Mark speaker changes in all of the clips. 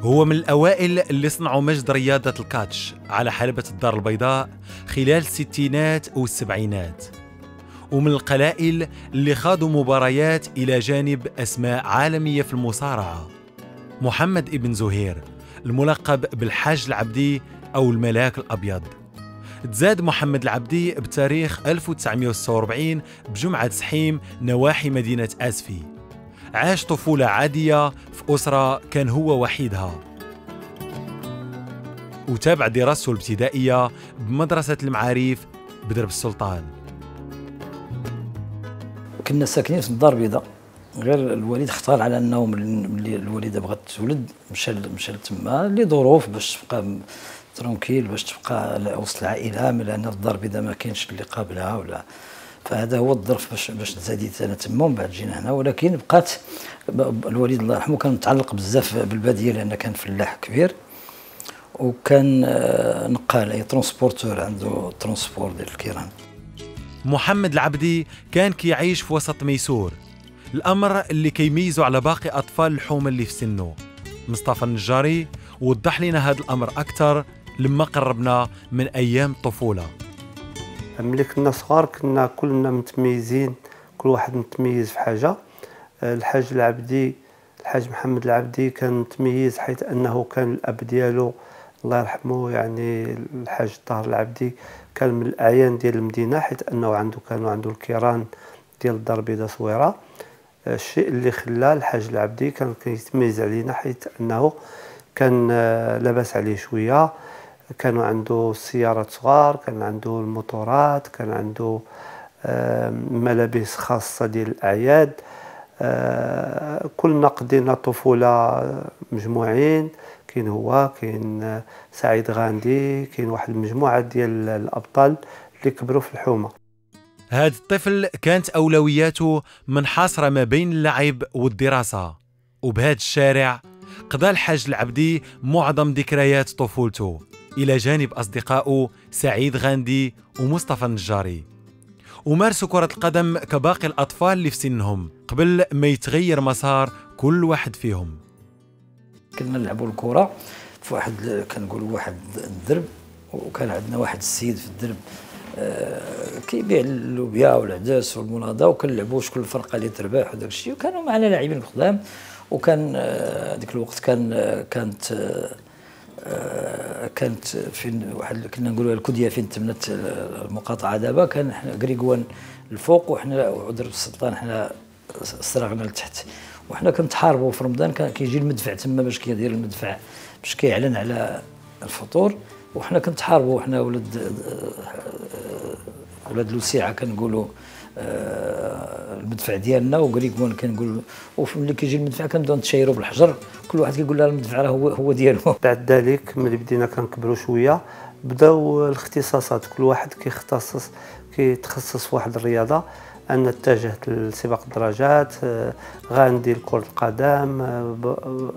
Speaker 1: هو من الأوائل اللي صنعوا مجد رياضة الكاتش على حلبة الدار البيضاء خلال الستينات والسبعينات، ومن القلائل اللي خاضوا مباريات إلى جانب أسماء عالمية في المصارعة. محمد ابن زهير الملقب بالحاج العبدي أو الملاك الأبيض. تزاد محمد العبدي بتاريخ 1946 بجمعة سحيم نواحي مدينة آسفي. عاش طفولة عادية في أسرة كان هو وحيدها، وتابع دراسته الابتدائية بمدرسة المعاريف بدرب السلطان.
Speaker 2: كنا ساكنين في الدار البيضاء، غير الوالد اختار على انه ملي الوالده بغات تولد مشى لتما لظروف باش تبقى ترونكيل، باش تبقى وسط العائله، لان في الدار البيضاء ما كاينش اللي قابلها ولا، فهذا هو الظرف باش تزاديت انا تما ومن بعد جينا هنا. ولكن بقات الوالد الله يرحمه كان متعلق بزاف بالباديه لان كان فلاح كبير، وكان نقال اي ترونسبورتور، عنده ترونسبور ديال الكيران.
Speaker 1: محمد العبدي كان كيعيش في وسط ميسور، الأمر اللي كيميزه على باقي أطفال الحومة اللي في سنه. مصطفى النجاري وضح لنا هذا الأمر أكثر لما قربنا من أيام الطفولة.
Speaker 3: ملي كنا صغار كنا كلنا متميزين، كل واحد متميز في حاجة. الحاج محمد العبدي كان متميز حيث أنه كان الأب ديالو الله يرحمه، يعني الحاج طاهر العبدي، كان من الأعيان ديال المدينة، حيث أنه كانوا عنده الكيران ديال الدار البيضاء صويرة. الشيء اللي خلى الحاج العبدي كان كيتميز علينا حيث أنه كان لاباس عليه شوية، كانوا عنده السيارات صغار، كان عنده الموتورات، كان عنده ملابس خاصة ديال الأعياد. كلنا قضينا طفولة مجموعين، كاين هو، كاين سعيد غاندي، كاين واحد المجموعة ديال الأبطال اللي كبروا في الحومة.
Speaker 1: هذا الطفل كانت أولوياته منحصرة ما بين اللعب والدراسة، وبهذا الشارع قضى الحاج العبدي معظم ذكريات طفولته إلى جانب أصدقائه سعيد غاندي ومصطفى النجاري، ومارسوا كرة القدم كباقي الأطفال اللي في سنهم قبل ما يتغير مسار كل واحد فيهم.
Speaker 2: كنا نلعبوا الكرة في واحد، كنقولوا واحد الدرب، وكان عندنا واحد السيد في الدرب كيبيع اللوبيا والعدس والمناضه، وكنلعبوا شكون الفرقه اللي تربح وداك الشيء، وكانوا معنا لاعبين قدام. وكان ديك الوقت كانت فين واحد كنا نقولوا الكديه فين تمنت المقاطعه دابا، كان حنا قريقوان الفوق وحنا ودرب السلطان حنا صراغنا لتحت، وحنا كنتحاربوا في رمضان. كان كيجي المدفع تما باش كيدير المدفع باش كيعلن على الفطور، وحنا كنتحاربوا، وحنا ولاد لوسيعه كنقولوا المدفع ديالنا، وقريقوان كنقول، وملي كيجي المدفع كنبداو نتشايروا بالحجر، كل واحد كيقول لها المدفع راه هو ديالو.
Speaker 3: بعد ذلك ملي بدينا كنكبروا شويه بداو الاختصاصات، كل واحد كيتخصص في واحد الرياضه. انا اتجهت لسباق الدراجات، غاندي لكرة القدم،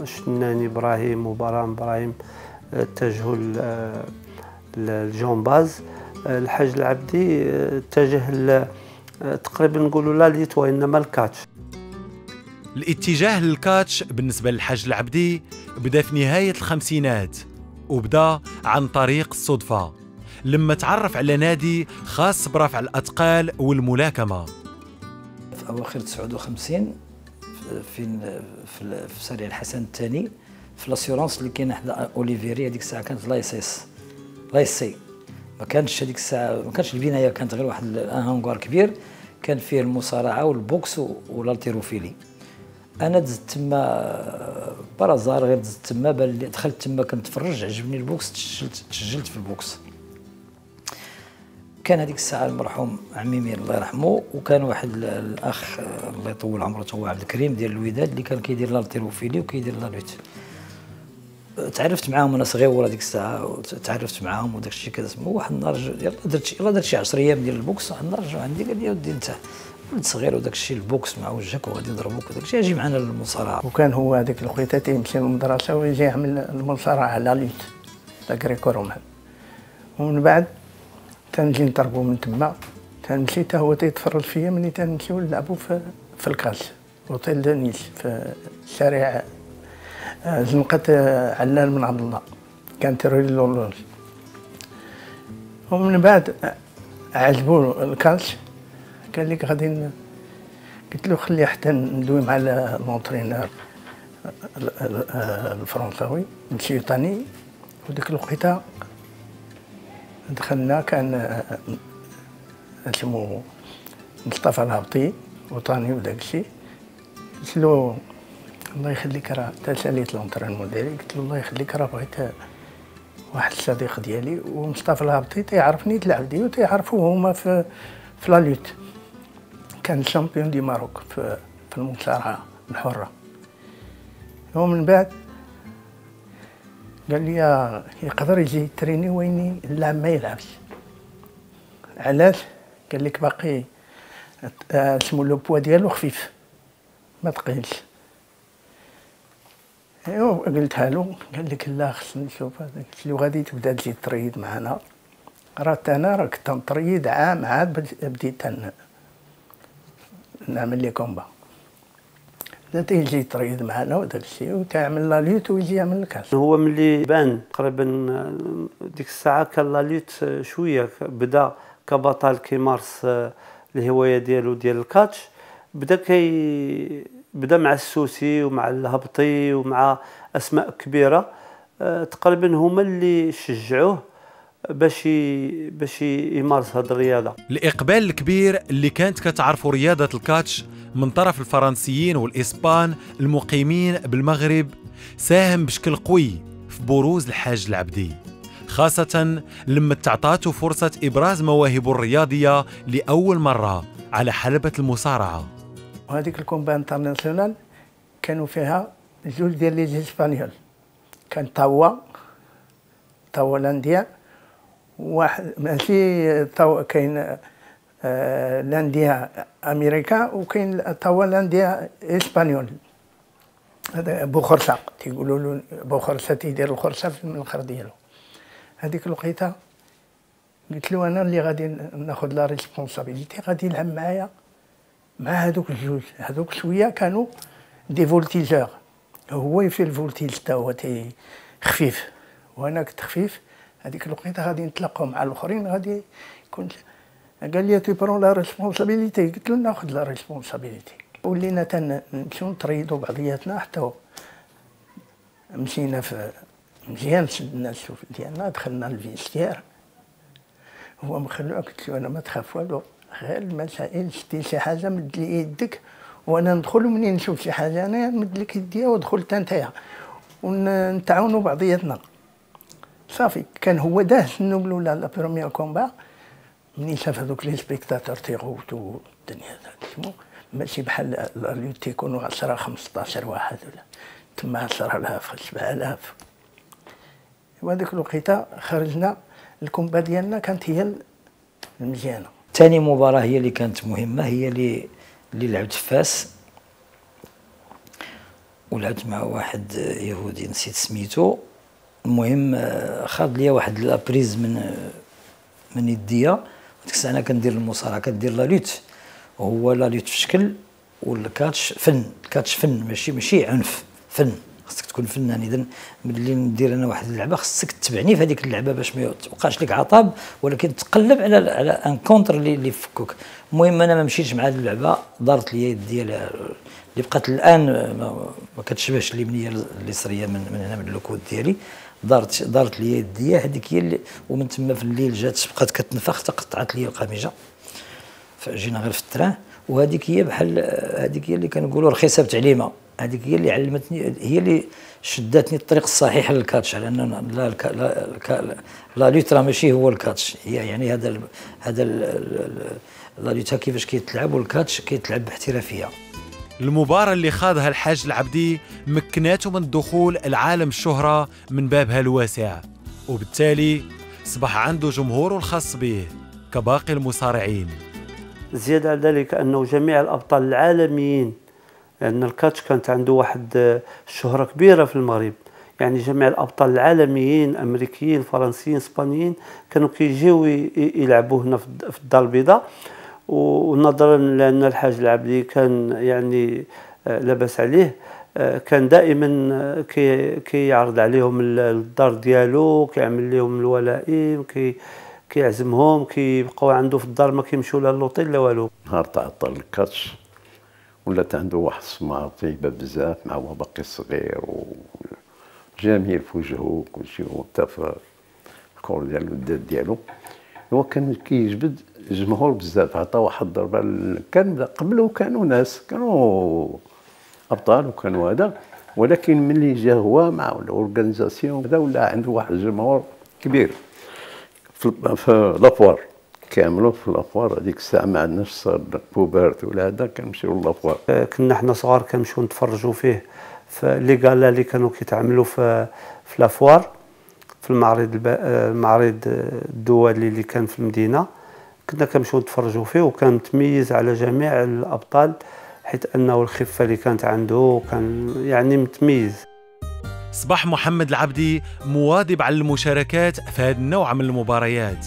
Speaker 3: شناني ابراهيم وبرام ابراهيم اتجهوا للجمباز. الحاج العبدي اتجه تقريبا نقولوا لا ليت وانما الكاتش.
Speaker 1: الاتجاه للكاتش بالنسبة للحاج العبدي بدا في نهاية الخمسينات، وبدا عن طريق الصدفة لما تعرف على نادي خاص برفع الأثقال والملاكمة.
Speaker 2: في أواخر 59 في شارع الحسن الثاني، في لاسيورونس اللي كاين حدا اوليفيري، هذيك الساعة كانت لايسي، ما كانش هذيك الساعة، ما كانش البناية، كانت غير واحد هانغار كبير كان فيه المصارعة والبوكس والالتيروفيلي. انا دزت تما برازار، غير دزت تما دخلت تما كنتفرج، عجبني البوكس، تسجلت في البوكس. كان هذيك الساعه المرحوم عمي الله يرحمه، وكان واحد الاخ الله يطول عمره هو عبد الكريم ديال الوداد اللي كان كيدير الالتيروفيلي وكيدير لالويت. تعرفت معاهم وانا صغير هذيك الساعه، تعرفت معاهم وداك الشيء كتسمى. واحد النهار يلا درت شي 10 ايام ديال البوكس، واحد النهار رجعوا عندي قال لي ودي انت ولد صغير وداك الشيء البوكس مع وجهك وغادي يضربوك وداك الشيء، اجي معنا للمصارعه.
Speaker 4: وكان هو هذاك الخويته تيمشي للمدرسه ويجي يعمل المصارعه لا ليت لا كريكو رومان، ومن بعد تنجي نضربوا من تما، تنمشي حتى هو تيتفرج فيا ملي تنمشيو نلعبوا في الكاس اوتيل دونيس في شارع زنقت علال من عبد الله، كان تيري لولوز. ومن بعد عجبو الكاس، قال لي غادي، قلت له خلي حتى ندوي مع المونترينور الفرنساوي الشيطاني. وديك الوقيته دخلنا، كان اسمه مصطفى الهبطي وطاني وداك الشيء. قلت له الله يخليك راه تا ساليت لونترينمون ديالي، قلت له الله يخليك راه بغيت واحد الصديق ديالي ومصطفى الهبطي تيعرفني تلعبدي وتيعرفوه هما في لا لوت، كان شامبيون دي ماروك في المصارعه الحره. ومن بعد قال لي يقدر يجي يتريني ويني اللاعب ما يلعبش. علاش؟ قال لك باقي اسمو لو بوا ديالو خفيف ما ثقيلش. ايوا قلتها له، قال لك لا خصني نشوف هذا. قلت له غادي تبدا تجي تريد معنا، راه انا راه كنت نطريد عام عاد بديت نعمل لي كومبا. بدات يجي تريد معنا وداك الشيء وتعمل لا لوت ويجي يعمل الكاس.
Speaker 3: هو ملي بان تقريبا ديك الساعه كان لا لوت شويه، بدا كبطل كيمارس الهوايه ديالو ديال الكاتش، بدا مع السوسي ومع الهبطي ومع اسماء كبيره تقريبا هما اللي شجعوه باش يمارس هذه الرياضه.
Speaker 1: الاقبال الكبير اللي كانت كتعرفوا رياضه الكاتش من طرف الفرنسيين والاسبان المقيمين بالمغرب ساهم بشكل قوي في بروز الحاج العبدي، خاصه لما تعطاته فرصه ابراز مواهبه الرياضيه لاول مره على حلبه المصارعه.
Speaker 4: وهذيك الكومبا انترناسيونال كانوا فيها جوج ديال لي اسبانيول، كان توا لانديا، واحد ماشي توا كاين لانديا امريكا، وكاين توا لانديا اسبانيول. هذا بوخرساق تيقولوا له بوخرسا، تيدير الخرسه في المنخر ديالو. هذيك الوقيته قلت له انا اللي غادي ناخذ لا ريسبونسابيلتي، غادي يلعب معايا مع هذوك الجوج. هذوك شويه كانوا دي فولتيجور، هو يفي الفولتيج تا هو خفيف وانا كنت خفيف. هذيك الوقيته غادي نتلاقاو مع الاخرين، غادي يكون. قال لي تي برون لا ريسبونسابيلتي، قلت له ناخذ لا ريسبونسابيلتي. ولينا تنمشيو نتريدو بعضياتنا، حتى مشينا في مزيان، شدنا السوف ديالنا، دخلنا الفيستير، هو مخلوع. قلت له انا ما تخاف والو، غير المسائل شتي شي حاجه مد لي يدك وانا ندخل، منين نشوف شي حاجه انا نمد لك يديا ودخل حتى نتايا ونتعاونوا بعضياتنا. صافي كان هو داهش النوبل ولا لا بروميير كومبا، منين شاف هذوك لي سبيكتاتور تيغوتوا الدنيا ماشي بحال لا لوت تيكونوا 10 15 واحد، ولا تما 10000 7000. وهذيك الوقيته خرجنا الكومبا ديالنا كانت هي المزيانه.
Speaker 2: ثاني مباراه هي اللي كانت مهمه، هي اللي لعبت في فاس، ولعبت مع واحد يهودي نسيت سميتو. المهم خاض ليا واحد لابريز من يديا. ديك الساعه انا كندير المصارعه، كندير لا لوت، وهو لا لوت في شكل، والكاتش فن. الكاتش فن ماشي عنف، فن. خصك تكون فنان. اذا ملي ندير انا واحد اللعبه خصك تتبعني في هذيك اللعبه باش ما توقعش لك عطاب، ولكن تقلب على ان كونتر اللي يفكوك. المهم انا ما مشيتش مع هذه اللعبه، دارت لي يدي اللي بقات الان ما كتشبهش اليمنيه اليسريه من هنا من الكود ديالي. دارت لي يدي هذيك هي اللي، ومن تما في الليل جات بقات كتنفخ تقطعت لي القميجه، فجينا غير في التران. وهذيك هي بحال هذيك هي اللي كنقولوا رخيصه بتعليمه. هذيك هي اللي علمتني، هي اللي شدتني الطريق الصحيح للكاتش، على ان لا لوت راه ماشي هو الكاتش، هي يعني هذا لا لوت كيفاش كيتلعب، والكاتش كيتلعب باحترافيه.
Speaker 1: المباراة اللي خاضها الحاج العبدي مكناته من دخول العالم الشهرة من بابها الواسع، وبالتالي أصبح عنده جمهوره الخاص به كباقي المصارعين.
Speaker 3: زيادة على ذلك أنه جميع الأبطال العالميين، لأن الكاتش كانت عنده واحد شهرة كبيرة في المغرب، يعني جميع الأبطال العالميين أمريكيين فرنسيين إسبانيين كانوا كيجيو يلعبوا هنا في الدار البيضاء. ونظرا لأن الحاج العبدي كان يعني لاباس عليه، كان دائما كيعرض عليهم الدار ديالو، كيعمل لهم الولائم، كيعزمهم، كيبقاو عنده في الدار، ما كيمشيو لا لوطيل لا والو.
Speaker 5: نهار تعطل الكاتش ولات عنده واحد السمعة طيبة بزاف مع هو باقي صغير وجميل في وجهه وكلشي، وحتى في الكور ديالو الداد ديالو. هو كان كيجبد الجمهور بزاف، عطا واحد الضربة. كان قبله كانوا ناس كانوا أبطال وكانوا هذا، ولكن ملي جا هو مع الأورغانيزاسيون هذا ولا عنده واحد الجمهور كبير في لافوار. كاملوا في لافوار هذيك الساعة ما عندناش صار بوبارت ولا هذا، كنمشيو لافوار.
Speaker 3: كنا حنا صغار كنمشيو نتفرجوا فيه في لي غالا اللي كانوا كيتعملوا في لافوار، في المعرض الدولي اللي كان في المدينة. كنا كنمشيو نتفرجوا فيه، وكان متميز على جميع الأبطال حيث أنه الخفة اللي كانت عنده كان يعني متميز.
Speaker 1: صباح محمد العبدي مواظب على المشاركات في هذا النوع من المباريات،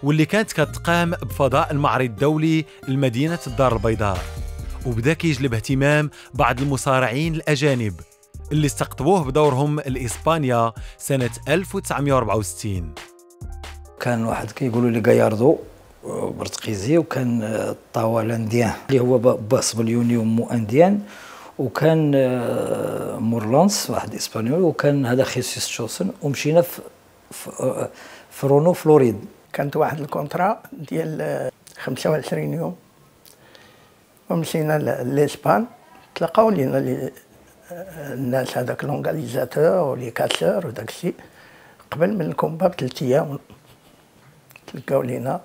Speaker 1: واللي كانت كتقام بفضاء المعرض الدولي لمدينة الدار البيضاء، وبدا كيجلب اهتمام بعض المصارعين الأجانب اللي استقطبوه بدورهم لإسبانيا سنة 1964.
Speaker 2: كان واحد كيقولوا لي غاياردو برتقيزي، وكان طاولانديان اللي هو باص باليوني ومو انديان، وكان مورلانس واحد اسبانيول، وكان هذا خيسوس تشوسن. ومشينا في رونو فلوريد.
Speaker 4: كانت واحد الكونترا ديال 25 يوم، ومشينا لإسبان. تلقاو لينا الناس هذاك لونغاليزاتور ولي كاسور وداك الشيء قبل من الكومبا ب3 أيام. تلقاو لينا،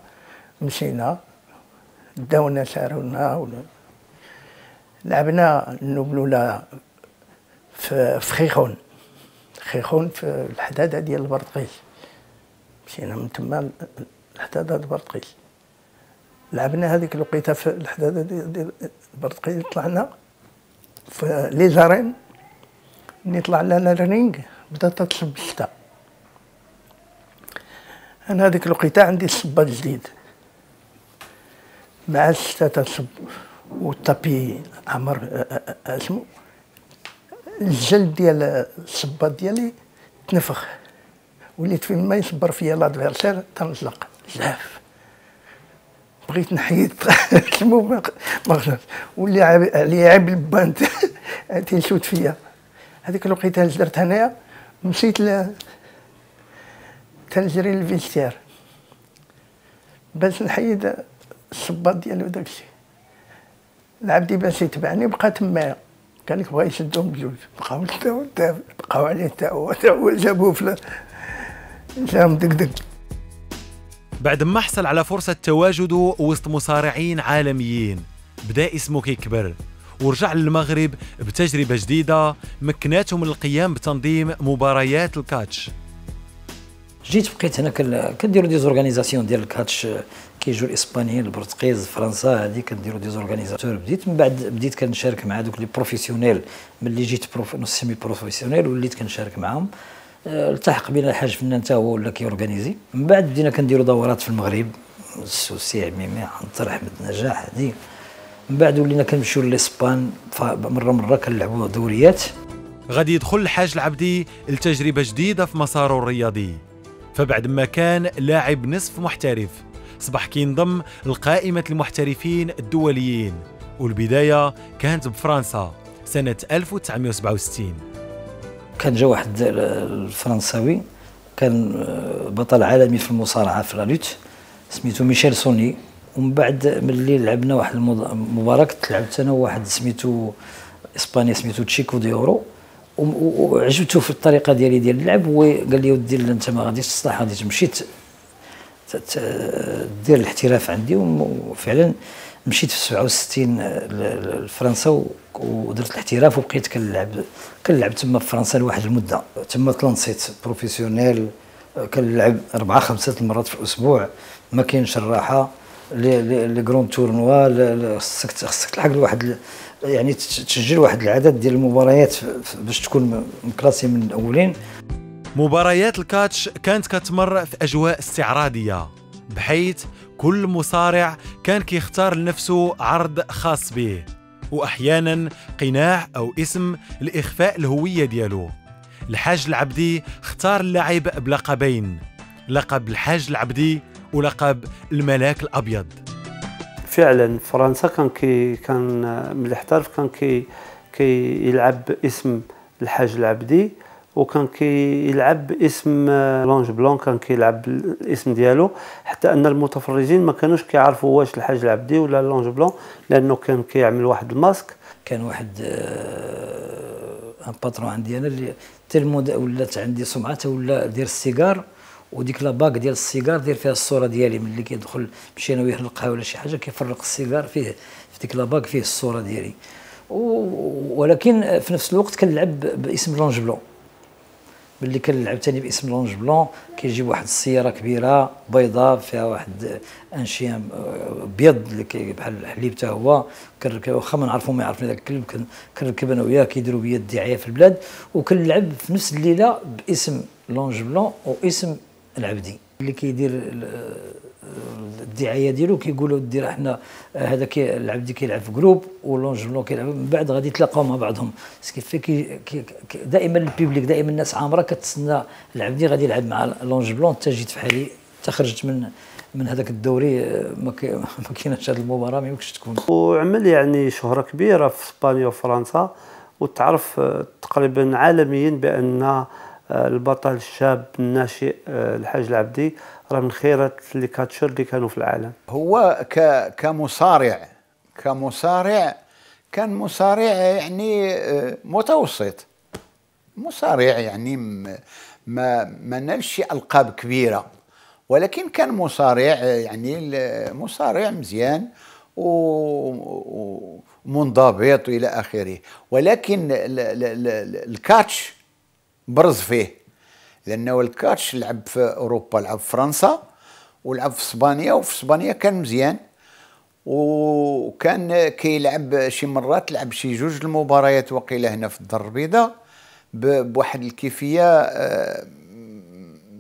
Speaker 4: مشينا داونا سارونا لعبنا النبلوله في خيخون في الحداده ديال البرتقيس. مشينا من تما الحداده ديال البرتقيس، لعبنا هذيك الوقيته في الحداده ديال البرتقيس. طلعنا في لي زارين، ملي طلع لنا الرينغ بدات تصب الشتا. انا هذيك الوقيته عندي الصباط جديد مع الشتا تصب، والطابي عمر اسمو الجلد ديال الصباط ديالي تنفخ، وليت فين ما يصبر فيا لادفيرسير تنزلق بزاف. بغيت نحيد اسمو ما خلاص، ولي عليا عيب البانت تيشوت فيا. هذيك الوقيته درت هنايا، مشيت تنجري للفيستير باش نحيد الصباط ديالو داكشي. العبدي باش يتبعني بقى تمايا، قال لك بغا يشدهم بجوج، بقاو عليه حتى هو جابوه في جام دقدق.
Speaker 1: بعد ما حصل على فرصة تواجده وسط مصارعين عالميين، بدا اسمه كيكبر، ورجع للمغرب بتجربة جديدة مكناته من القيام بتنظيم مباريات الكاتش.
Speaker 2: جيت بقيت هنا كنديروا دي زورغانيزاسيون ديال الكاتش، كيجوا الاسبانيين البرتقيز فرنسا، هذه كنديروا دي زورغانيزاتور. من بعد بديت كنشارك مع دوك لي بروفيسيونيل. ملي جيت سيمي بروفيسيونيل وليت كنشارك معاهم. التحق بنا الحاج فنان حتى هو ولا كيورغانيزي. من بعد بدينا كنديروا دورات في المغرب، السوسي عميمي عنتر احمد نجاح هذه. من بعد ولينا كنمشيو لاسبان مره كنلعبوا دوريات.
Speaker 1: غادي يدخل الحاج العبدي لتجربة جديدة في مساره الرياضي، فبعد ما كان لاعب نصف محترف صبح كينضم لقائمة المحترفين الدوليين، والبداية كانت بفرنسا سنة 1967.
Speaker 2: كان جا واحد الفرنساوي كان بطل عالمي في المصارعة في لالوت، سميتو ميشيل سوني. ومن بعد ملي لعبنا واحد المباراة لعبت انا وواحد سميتو اسباني سميتو تشيكو دي اورو، وعجبته في الطريقه ديال اللعب، وقال لي ودي انت ما غاديش تصلح، غادي تمشي دير الاحتراف عندي. وفعلا مشيت في 67 لفرنسا ودرت الاحتراف، وبقيت كنلعب تما في فرنسا لواحد المده. تما تلانسيت بروفيسيونيل، كنلعب 4-5 المرات في الاسبوع، ما كاينش الراحه. لي كرون تورنوا خصك تلحق لواحد، يعني تسجل واحد العدد ديال المباريات باش تكون مكلاسي من الاولين.
Speaker 1: مباريات الكاتش كانت كتمر في اجواء استعراضيه، بحيث كل مصارع كان كيختار لنفسه عرض خاص به، وأحيانا قناع أو اسم لإخفاء الهوية ديالو. الحاج العبدي اختار اللاعب بلقبين، لقب الحاج العبدي ولقب الملاك الأبيض.
Speaker 3: فعلا فرنسا كان ملي احترف كان يلعب باسم الحاج العبدي، وكان كيلعب باسم لونج بلون، كان كيلعب الاسم ديالو، حتى ان المتفرجين ما كانوش كيعرفوا واش الحاج العبدي ولا لونج بلون، لانه كان كيعمل واحد الماسك.
Speaker 2: كان واحد ان باترون عندي انا اللي ولات عندي سمعته، ولا دير السيجار، وديك لاباك ديال السيجار دير فيها الصوره ديالي ملي كيدخل مشينا وياه للقهوه ولا شي حاجه كيفرق السيجار فيه، في ديك لاباك فيه الصوره ديالي. ولكن في نفس الوقت كنلعب باسم لونج بلون. ملي كنلعب ثاني باسم لونج بلون كيجيب واحد السياره كبيره بيضاء فيها واحد انشيام ابيض اللي بحال الحليب حتى هو، كنركب واخا ما نعرفو ما يعرفني ذاك الكلب، كنركب انا وياه كيديروا بيا الدعايه في البلاد، وكنلعب في نفس الليله باسم لونج بلون واسم العبدي. اللي كيدير الدعايه ديالو كيقولوا دير احنا هذا العبدي كيلعب في جروب ولونج بلون كيلعب، من بعد غادي يتلاقاو مع بعضهم. دائما البيبليك، دائما الناس عامره كتسنى العبدي غادي يلعب مع لونج بلون. حتى جيت في حالي، حتى خرجت من هذاك الدوري، ما كايناش هذه المباراه، ما يمكنش تكون.
Speaker 3: وعمل يعني شهره كبيره في اسبانيا وفرنسا، وتعرف تقريبا عالميا بان البطل الشاب الناشئ الحاج العبدي راه من خيرات اللي كاتشر اللي كانوا في العالم.
Speaker 6: هو كمصارع كان مصارع يعني متوسط، مصارع يعني ما نالش القاب كبيره، ولكن كان مصارع يعني مصارع مزيان ومنضبط الى اخره. ولكن الكاتش برز فيه، لانه الكاتش لعب في اوروبا، لعب في فرنسا ولعب في اسبانيا، وفي اسبانيا كان مزيان، وكان كيلعب شي مرات لعب شي 2 المباريات وقيله هنا في الدار البيضاء بواحد الكيفيه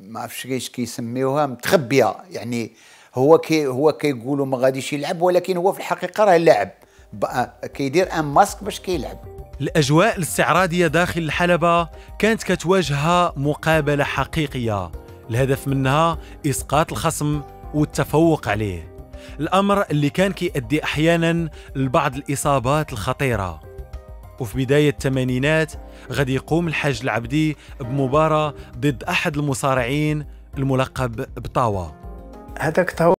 Speaker 6: ما عرفتش كيفاش كيسميوها، متخبيه. يعني هو كيقولوا ما غاديش يلعب، ولكن هو في الحقيقه راه لاعب، كيدير ان ماسك باش كيلعب.
Speaker 1: الأجواء الاستعراضية داخل الحلبة كانت كتواجهها مقابلة حقيقية، الهدف منها إسقاط الخصم والتفوق عليه، الأمر اللي كان كيؤدي أحياناً لبعض الإصابات الخطيرة. وفي بداية الثمانينات غادي يقوم الحاج العبدي بمباراة ضد أحد المصارعين الملقب بطاوة.
Speaker 4: هذاك طاوة